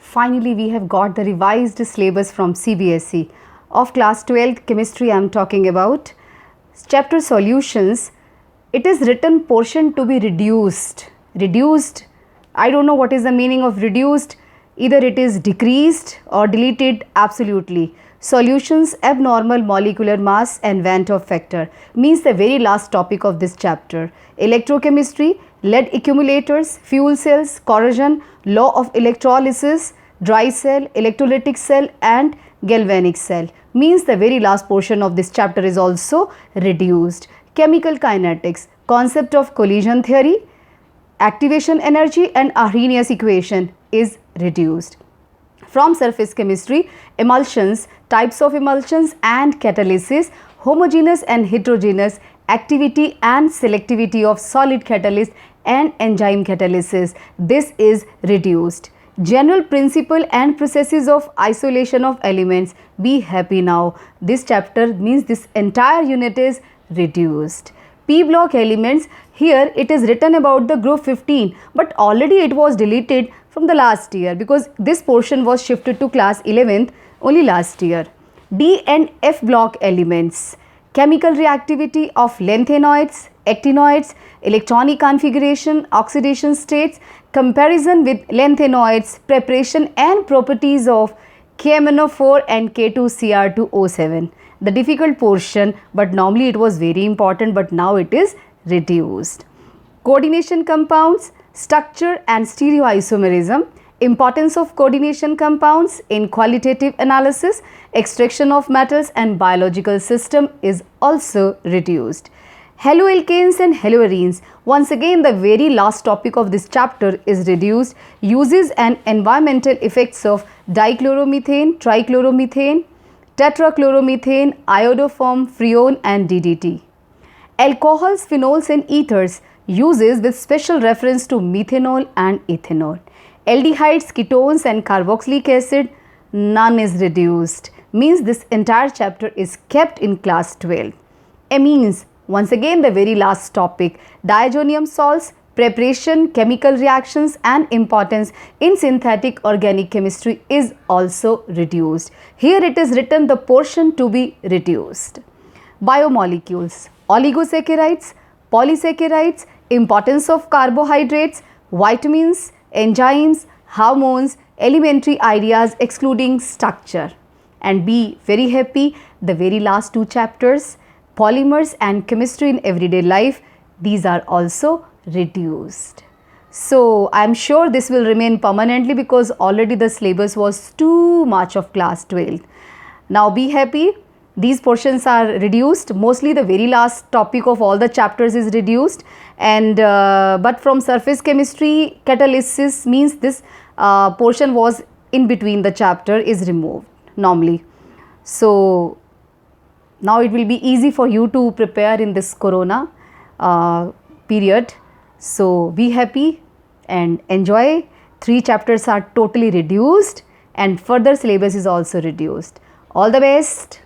Finally, we have got the revised syllabus from CBSE. Of class 12th chemistry I am talking about. Chapter solutions. It is written portion to be reduced. Reduced. I don't know what is the meaning of reduced. Either it is decreased or deleted absolutely. Solutions, abnormal molecular mass and Van 't Hoff factor means the very last topic of this chapter. Electrochemistry, lead accumulators, fuel cells, corrosion, law of electrolysis, dry cell, electrolytic cell and galvanic cell means the very last portion of this chapter is also reduced. Chemical kinetics, concept of collision theory, activation energy and Arrhenius equation is reduced. From surface chemistry, emulsions, types of emulsions and catalysis, homogeneous and heterogeneous, activity and selectivity of solid catalyst and enzyme catalysis. This is reduced. General principle and processes of isolation of elements. Be happy now. This chapter means this entire unit is reduced. P block elements, here it is written about the group 15 but already it was deleted from the last year because this portion was shifted to class 11th only last year. D and F block elements, chemical reactivity of lanthanoids, actinoids, electronic configuration, oxidation states, comparison with lanthanoids, preparation and properties of KMnO4 and K2Cr2O7. The difficult portion, but normally it was very important but now it is reduced. Coordination compounds, structure and stereoisomerism, importance of coordination compounds in qualitative analysis, extraction of metals and biological system is also reduced. Haloalkanes and haloarenes, once again the very last topic of this chapter is reduced. Uses and environmental effects of dichloromethane, trichloromethane, tetrachloromethane, iodoform, freon and DDT. Alcohols, phenols and ethers, uses with special reference to methanol and ethanol. Aldehydes, ketones and carboxylic acid, none is reduced. Means this entire chapter is kept in class 12. Amines, once again the very last topic. Diazonium salts, preparation, chemical reactions and importance in synthetic organic chemistry is also reduced. Here it is written the portion to be reduced. Biomolecules, oligosaccharides, polysaccharides, importance of carbohydrates, vitamins, enzymes, hormones, elementary ideas excluding structure. And be very happy, the very last two chapters, polymers and chemistry in everyday life, these are also reduced. So I am sure this will remain permanently because already the syllabus was too much of class 12. Now be happy, these portions are reduced, mostly the very last topic of all the chapters is reduced and but from surface chemistry, catalysis means this portion was in between the chapter is removed normally. So now it will be easy for you to prepare in this corona period. So be happy and enjoy. 3 chapters are totally reduced and further syllabus is also reduced. All the best.